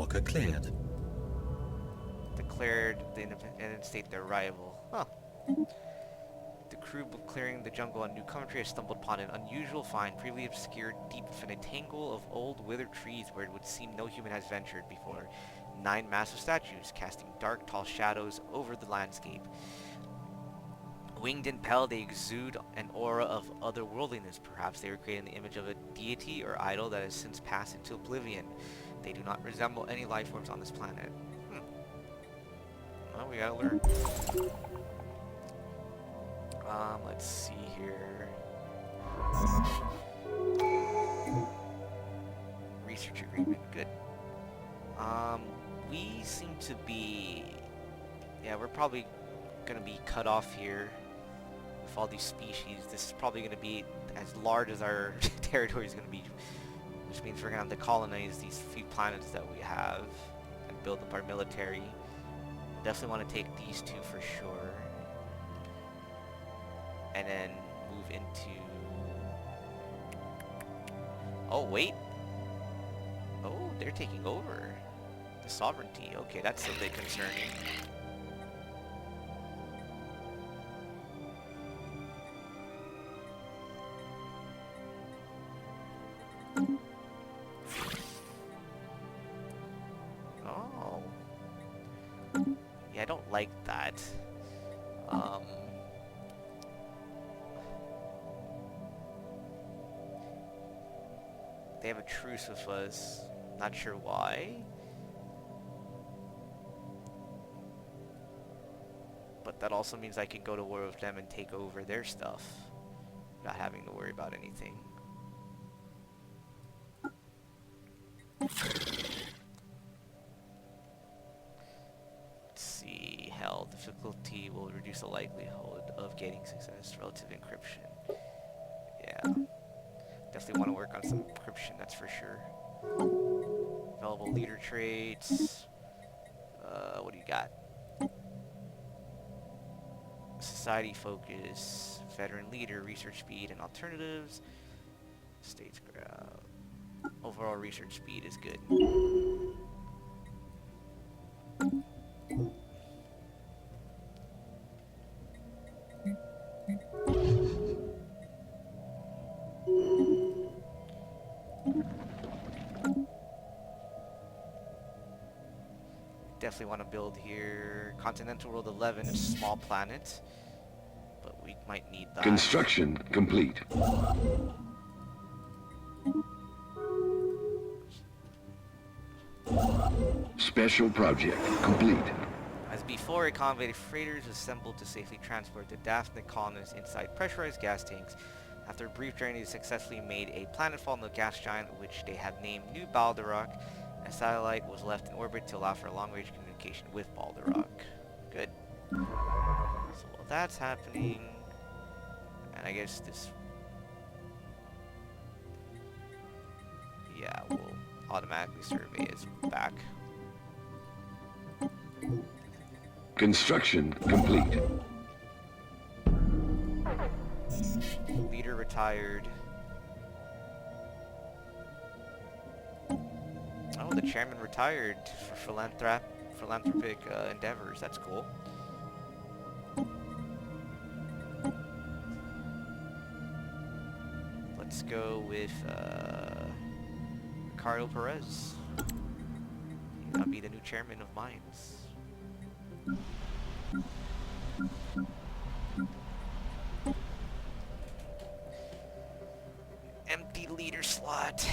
locker cleared. Declared the independent state their rival. Huh. The crew clearing the jungle on new country has stumbled upon an unusual find, previously obscured deep within a tangle of old withered trees where it would seem no human has ventured before. 9 massive statues, casting dark, tall shadows over the landscape. Winged and pale, they exude an aura of otherworldliness. Perhaps they were created in the image of a deity or idol that has since passed into oblivion. They do not resemble any life forms on this planet. Well, we gotta learn. Let's see here. Research agreement, good. We seem to be... Yeah, we're probably gonna be cut off here with all these species. This is probably gonna be as large as our territory is gonna be, which means we're gonna have to colonize these few planets that we have and build up our military. Definitely want to take these two for sure. And then move into... Oh, wait. Oh, they're taking over. The sovereignty. Okay, that's a bit concerning. Oh. Yeah, I don't like that. They have a truce with us. Not sure why. But that also means I can go to war with them and take over their stuff without having to worry about anything. Let's see. Hell, difficulty will reduce the likelihood of getting success. Relative encryption. Yeah. Definitely want to work on some encryption, that's for sure. Available leader traits. What do you got? Society focus, veteran leader, research speed, and alternatives. Statescraft. Overall research speed is good. Definitely want to build here. Continental World 11 is a small planet, but we might need that. Construction complete. Special project complete. As before, a convoy of freighters was assembled to safely transport the Daphne colonists inside pressurized gas tanks. After a brief journey, they successfully made a planetfall in the gas giant, which they have named New Balderok. A satellite was left in orbit to allow for long-range communication with Balderok. Good. So while that's happening, and I guess this... Yeah, we'll automatically survey is back. Construction complete. Leader retired. Oh, the chairman retired for philanthropic endeavors. That's cool. Let's go with Ricardo Perez. He'll be the new chairman of Mines. Empty leader slot.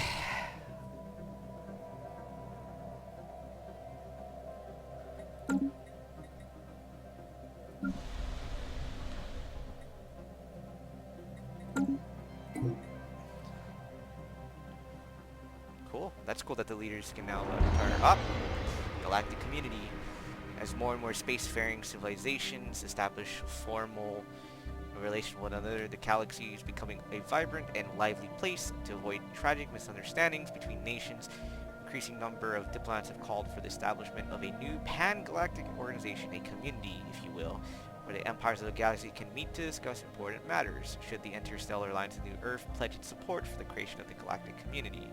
Cool. That's cool that the leaders can now are up. Galactic community. As more and more spacefaring civilizations establish formal relation with one another, the galaxy is becoming a vibrant and lively place. To avoid tragic misunderstandings between nations, increasing number of diplomats have called for the establishment of a new pan-galactic organization, a community, if you will, where the empires of the galaxy can meet to discuss important matters. Should the Interstellar Alliance of New Earth pledge its support for the creation of the galactic community?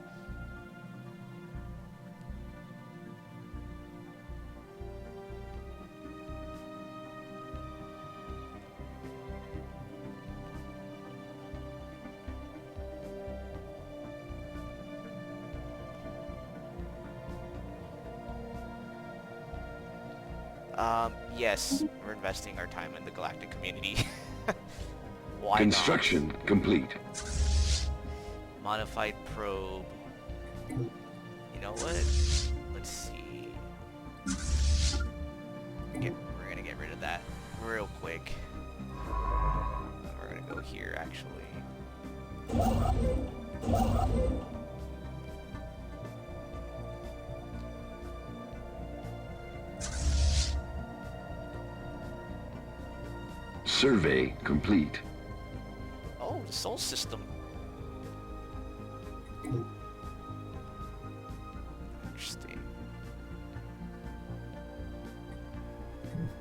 Yes, we're investing our time in the galactic community. Why Construction complete. Modified probe. You know what? Let's see. We're gonna get rid of that real quick. We're gonna go here, actually. Survey complete. Oh, the Sol system. Interesting.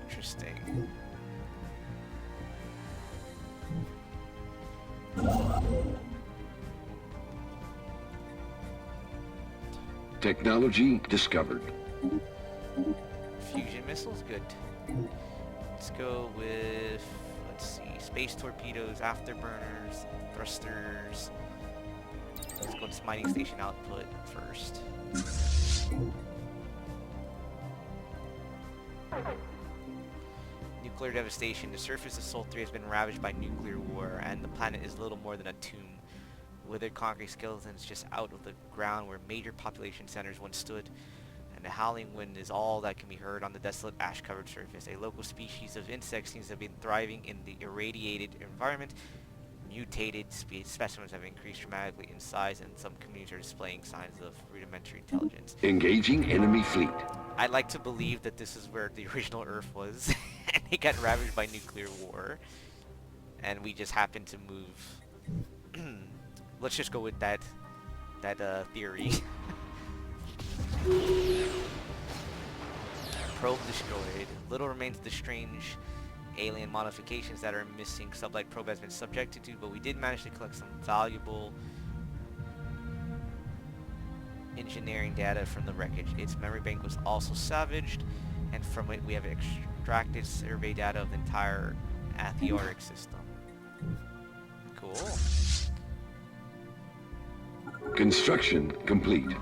Interesting. Technology discovered. Fusion missiles, good. Let's go with, let's see, space torpedoes, afterburners, thrusters. Let's go to mining station output first. Nuclear devastation. The surface of Sol 3 has been ravaged by nuclear war, and the planet is little more than a tomb. Withered concrete skeletons just out of the ground where major population centers once stood, and the howling wind is all that can be heard on the desolate ash-covered surface. A local species of insect seems to have been thriving in the irradiated environment. Mutated specimens have increased dramatically in size, and some communities are displaying signs of rudimentary intelligence. Engaging enemy fleet. I'd like to believe that this is where the original Earth was, and it got ravaged by nuclear war, and we just happened to move. Let's just go with that theory. Probe destroyed. Little remains of the strange alien modifications that our missing sublight probe has been subjected to, but we did manage to collect some valuable engineering data from the wreckage. Its memory bank was also salvaged, and from it we have extracted survey data of the entire atheoric system. Cool. Construction complete.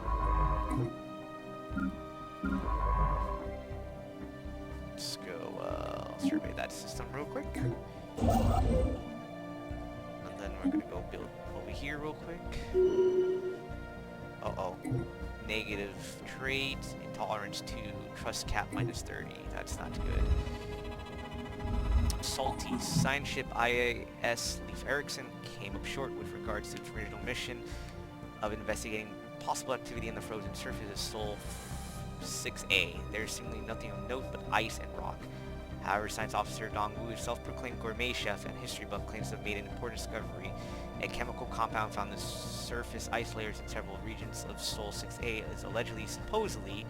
Let's go survey that system real quick. And then we're gonna go build over here real quick. Uh-oh. Negative trait, intolerance to trust cap -30. That's not good. Salty. Science ship IAS Leif Erikson came up short with regards to its original mission of investigating possible activity in the frozen surface of Sol 6A. There's seemingly nothing of note but ice and rock. However, science officer Dong Wu, a self-proclaimed gourmet chef and history buff, claims to have made an important discovery. A chemical compound found in the surface ice layers in several regions of Sol 6A is allegedly, supposedly,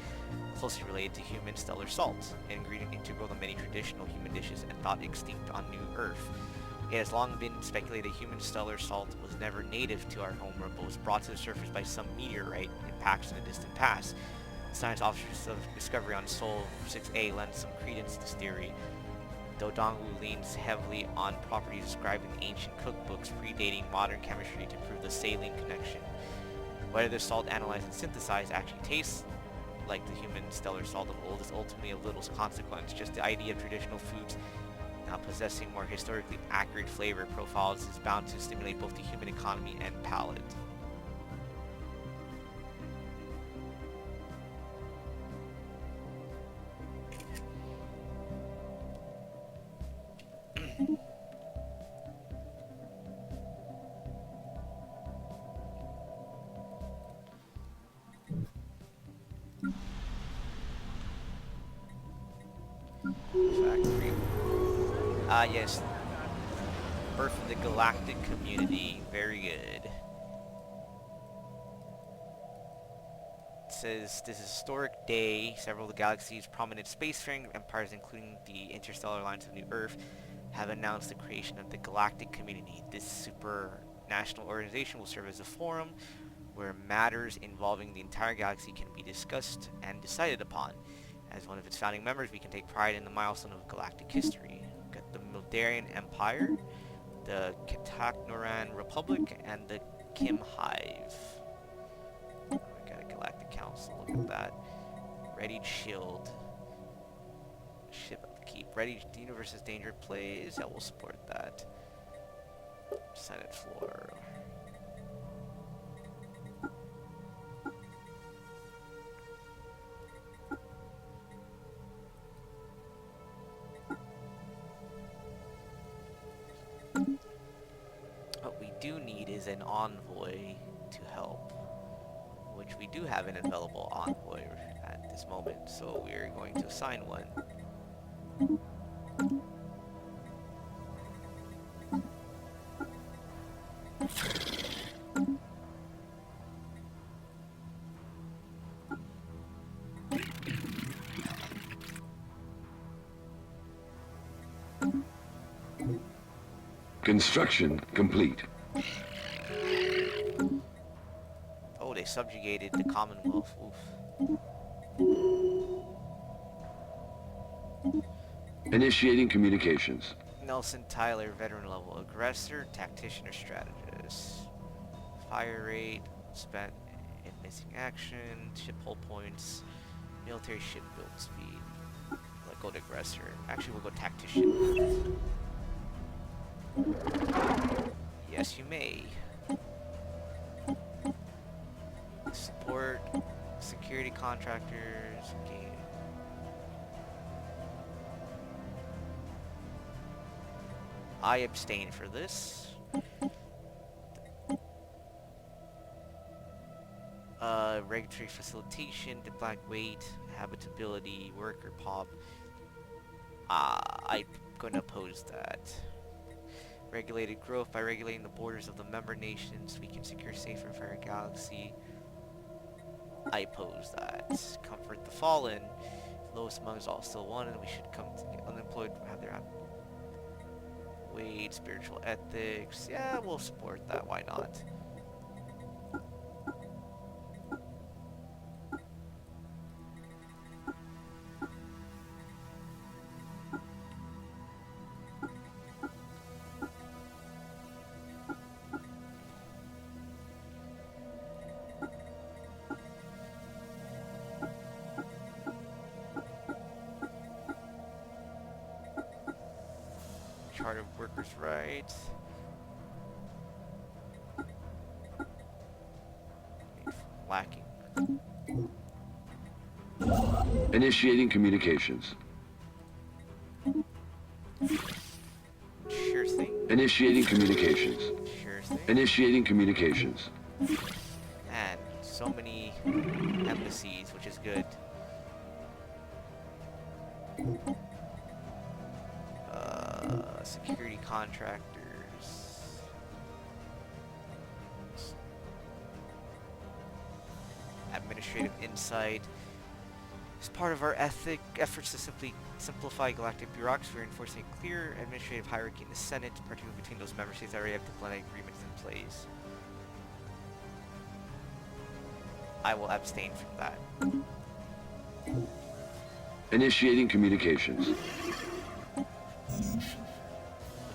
closely related to human stellar salt, an ingredient integral to many traditional human dishes and thought extinct on New Earth. It has long been speculated that human stellar salt was never native to our homeworld, but was brought to the surface by some meteorite impacts in the distant past. Science officer's discovery on Sol 6A lends some credence to this theory, though Dongwu leans heavily on properties described in ancient cookbooks predating modern chemistry to prove the saline connection. Whether the salt analyzed and synthesized actually tastes like the human stellar salt of old is ultimately of little consequence. Just the idea of traditional foods now possessing more historically accurate flavor profiles is bound to stimulate both the human economy and palate. Factory. Yes. Birth of the Galactic Community. Very good. It says, this is a historic day. Several of the galaxy's prominent spacefaring empires, including the Interstellar Alliance of New Earth, have announced the creation of the Galactic Community. This supranational organization will serve as a forum where matters involving the entire galaxy can be discussed and decided upon. As one of its founding members, we can take pride in the milestone of galactic history. We've got the Mildarian Empire, the Kataknoran Republic, and the Kim Hive. We got a Galactic Council, look at that. Readied shield. ship at the keep. Ready, the universe is danger plays. I will support that. Senate floor. What we do need is an envoy to help, which we do have an available envoy at this moment, so we're going to assign one. Construction complete. Oh, they subjugated the Commonwealth. Oof. Initiating communications. Nelson Tyler, veteran level. Aggressor, tactician, or strategist. Fire rate, spent in missing action, ship hull points, military ship build speed. Let's go to aggressor. Actually, we'll go tactician. Yes, you may. Support, security contractors, okay. I abstain for this. Regulatory facilitation, diplomatic weight, habitability, worker pop. I'm gonna oppose that. Regulated growth. By regulating the borders of the member nations, we can secure safer and fairer galaxy. I oppose that. Comfort the fallen. Lowest among us all still one, and we should come to get unemployed, have their weight, spiritual ethics. Yeah, we'll support that. Why not? Charter of workers' rights. Lacking. Initiating communications. Sure thing. Initiating communications. Sure thing. Initiating communications. And so many embassies, which is good. Security contractors. Administrative insight. As part of our efforts to simplify galactic bureaucracy, we're enforcing a clear administrative hierarchy in the Senate, particularly between those member states that already have diplomatic agreements in place. I will abstain from that. Initiating communications. Look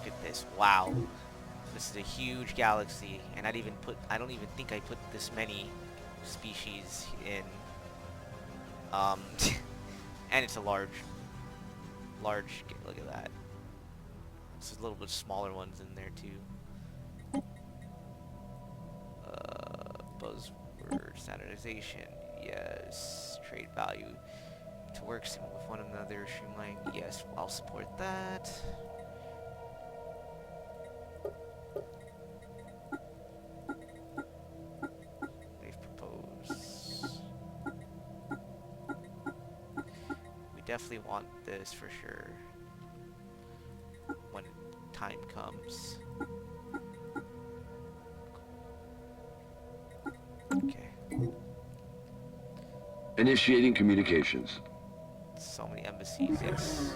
at this. Wow. This is a huge galaxy, and I don't even think I put this many species in. And it's a large, look at that. There's a little bit smaller ones in there too. Buzzword, standardization, yes. Trade value, to work with one another, streamline, yes, I'll support that. They've proposed. We definitely want this for sure when time comes. Okay. Initiating communications. So many embassies, yes.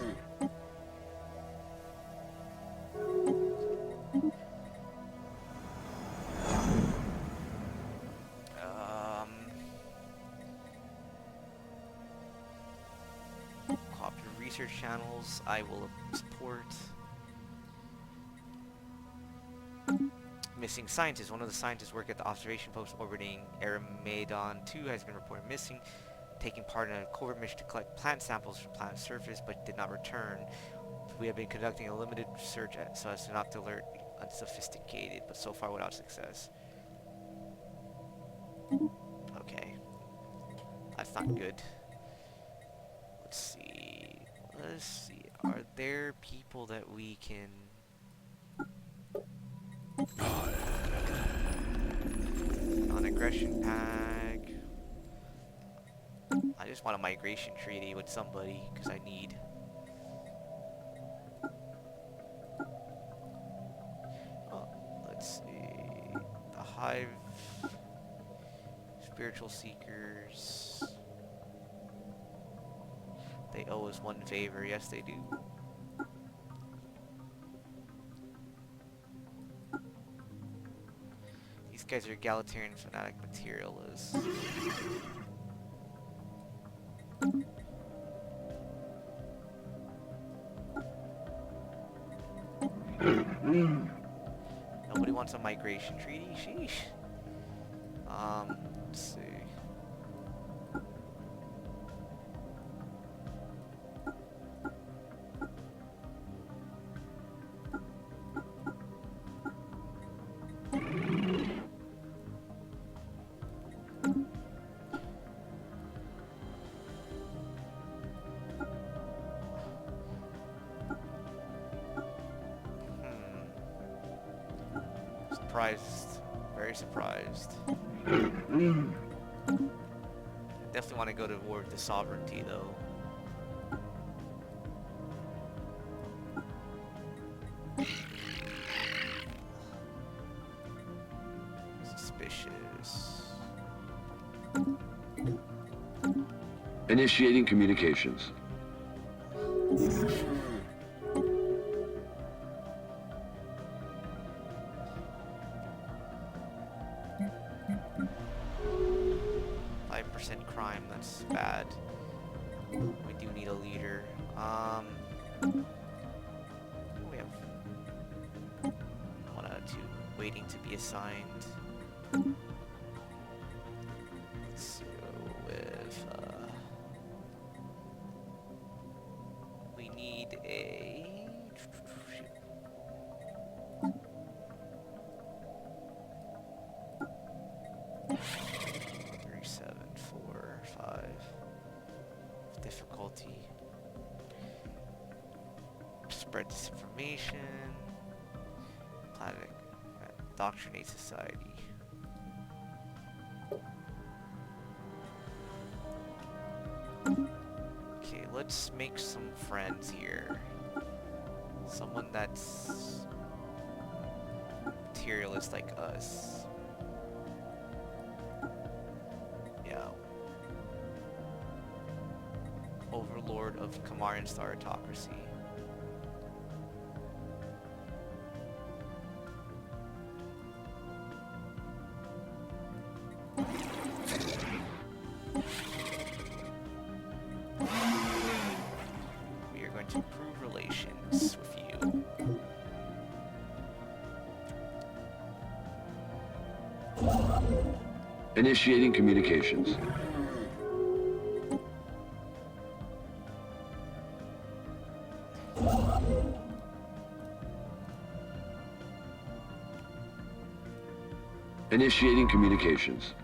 Cooperative research channels, I will support. Missing scientists. One of the scientists working at the observation post orbiting Aramedon 2 has been reported missing. taking part in a covert mission to collect plant samples from planet surface, but did not return. We have been conducting a limited search so as to not to alert unsophisticated, but so far without success. Okay. That's not good. Let's see. Let's see. Are there people that we can... Non-aggression pack. I just want a migration treaty with somebody, because I need... Oh, let's see... The Hive... Spiritual Seekers... They owe us one favor. Yes, they do. These guys are egalitarian fanatic materialists. Nobody wants a migration treaty? Sheesh. Let's see. Surprised. Very surprised. Definitely want to go to war with the sovereignty, though. Suspicious. Initiating communications. 5% crime, that's bad. We do need a leader. We have 1 out of 2 waiting to be assigned. Let's go with, we need a... 3, 7, 4, 5. Difficulty. Spread disinformation. Planet Indoctrinate Society. Okay, let's make some friends here. Someone that's materialist like us. Yeah. Overlord of Kamarian Star Autocracy. We are going to improve relations with you. Initiating communications. Initiating communications.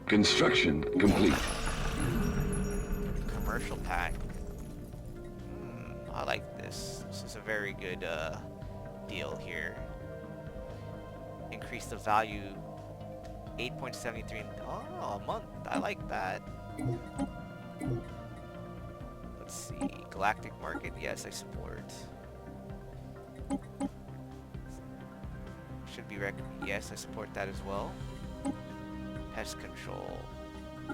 Construction complete. Commercial pack. I like this. This is a very good deal here. Increase the value 8.73. Oh, a month. I like that. Let's see. Galactic market. Yes, I support. Should be yes, I support that as well. Pest control.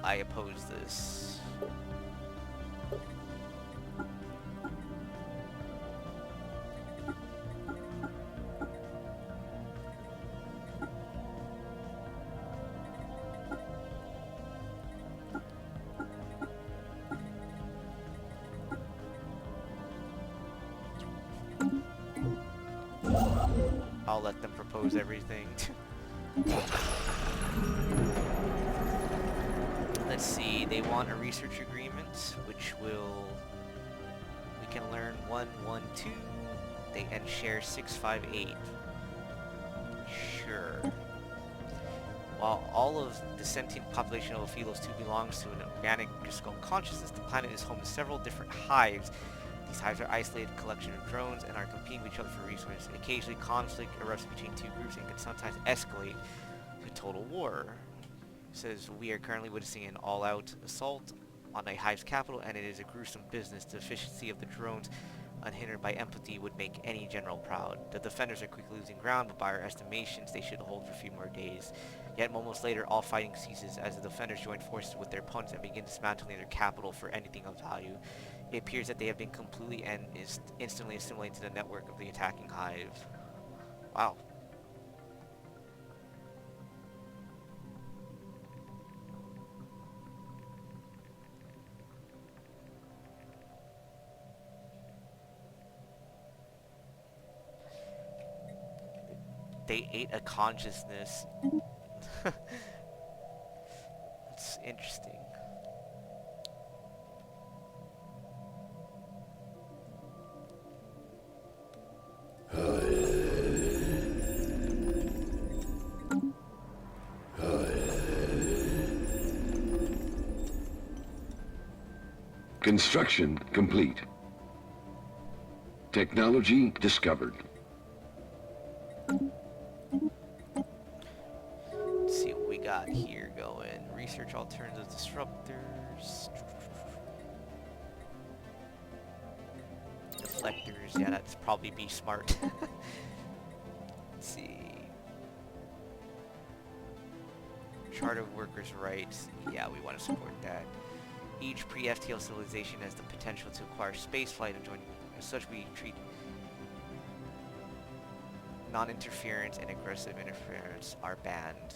I oppose this. I'll let them propose everything. Let's see, they want a research agreement, which we can learn 112, and share 658. Sure. While all of the sentient population of Ophelos 2 belongs to an organic crystal consciousness, the planet is home to several different hives. These hives are isolated collection of drones and are competing with each other for resources. Occasionally, conflict erupts between two groups and can sometimes escalate to total war. It says, we are currently witnessing an all-out assault on a hive's capital, and it is a gruesome business. The efficiency of the drones, unhindered by empathy, would make any general proud. The defenders are quickly losing ground, but by our estimations, they should hold for a few more days. Yet moments later, all fighting ceases as the defenders join forces with their opponents and begin dismantling their capital for anything of value. It appears that they have been completely and instantly assimilated to the network of the attacking hive. Wow. They ate a consciousness. That's interesting. Construction complete. Technology discovered. Let's see what we got here going. Research alternative disruptors. Deflectors, yeah, that's probably be smart. Let's see. Chart of workers' rights. Yeah, we want to support that. Each pre-FTL civilization has the potential to acquire spaceflight and join. As such, we treat non-interference and aggressive interference are banned.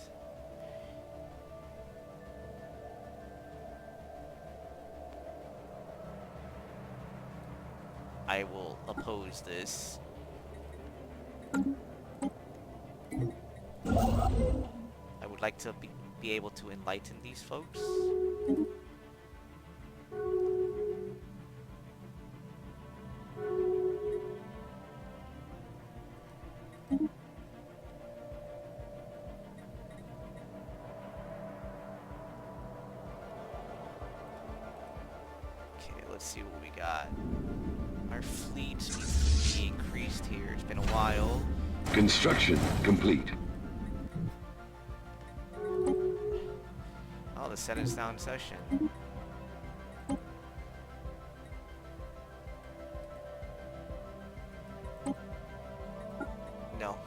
I will oppose this. I would like to be able to enlighten these folks. Okay, let's see what we got. Our fleet needs to be increased here. It's been a while. Construction complete. Oh, the Senate's now in session. No.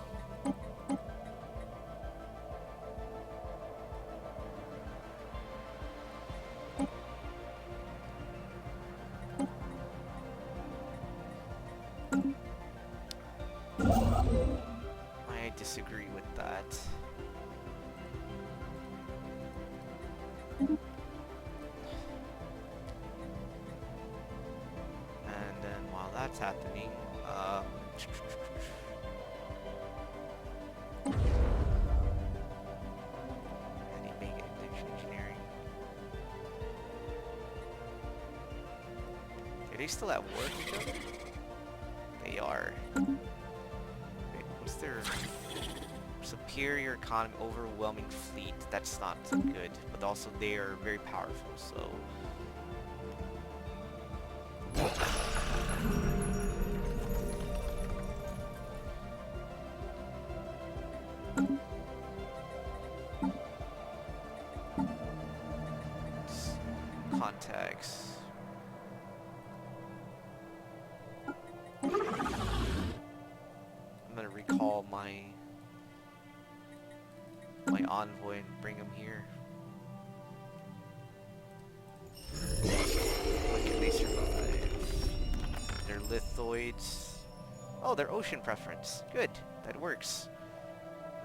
I disagree with that. And then while that's happening, any mega engineering. Are they still at war with each other? They are. Wait, what's their superior economy, overwhelming fleet? That's not good, but also they are very powerful, so. Contacts. I'm gonna recall my envoy and bring him here. What can they survive? They're lithoids. Oh, they're ocean preference. Good, that works.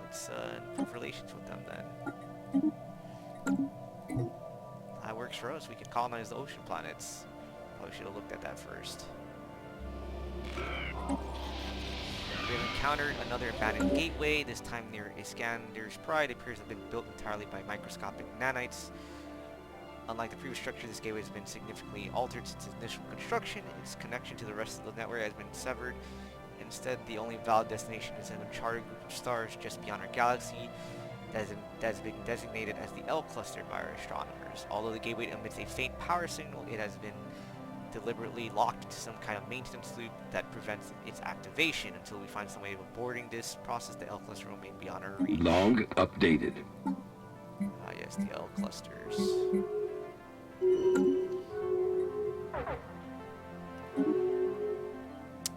Let's improve relations with them then. That works for us. We can colonize the ocean planets. Probably should have looked at that first. We have encountered another abandoned gateway, this time near Iskander's Pride. It appears to have been built entirely by microscopic nanites. Unlike the previous structure, this gateway has been significantly altered since its initial construction. Its connection to the rest of the network has been severed. Instead, the only valid destination is an uncharted group of stars just beyond our galaxy that has been designated as the L cluster by our astronomers. Although the gateway emits a faint power signal, it has been deliberately locked into some kind of maintenance loop that prevents its activation. Until we find some way of aborting this process, the L cluster will remain beyond our reach. Log updated. Ah, yes, the L clusters.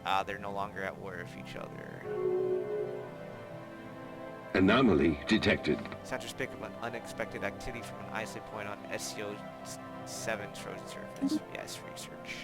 Ah, they're no longer at war with each other. Anomaly detected. Sensors pick up an unexpected activity from an isolated point on SCO-7's frozen surface. Yes, research.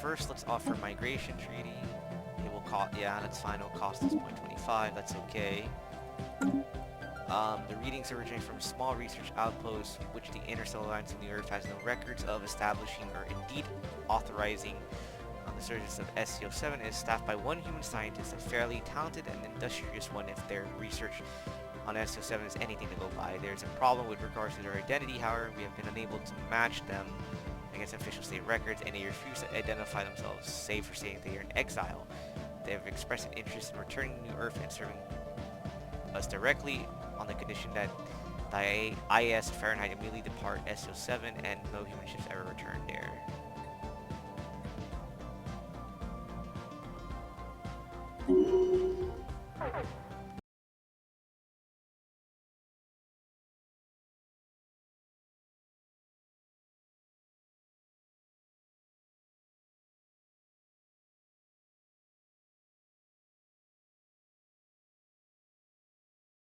First, let's offer migration treaty. It will cost, yeah, that's fine. It will cost us 0.25. That's okay. The readings originate from small research outposts, which the Interstellar Alliance and the Earth has no records of establishing or indeed authorizing. On the surface of SCO-7 is staffed by one human scientist, a fairly talented and industrious one. If their research on SCO-7 is anything to go by, there's a problem with regards to their identity. However, we have been unable to match them against official state records, and they refuse to identify themselves, save for saying they are in exile. They have expressed an interest in returning to New Earth and serving us directly on the condition that the IS Fahrenheit immediately depart SO7 and no human ships ever return there.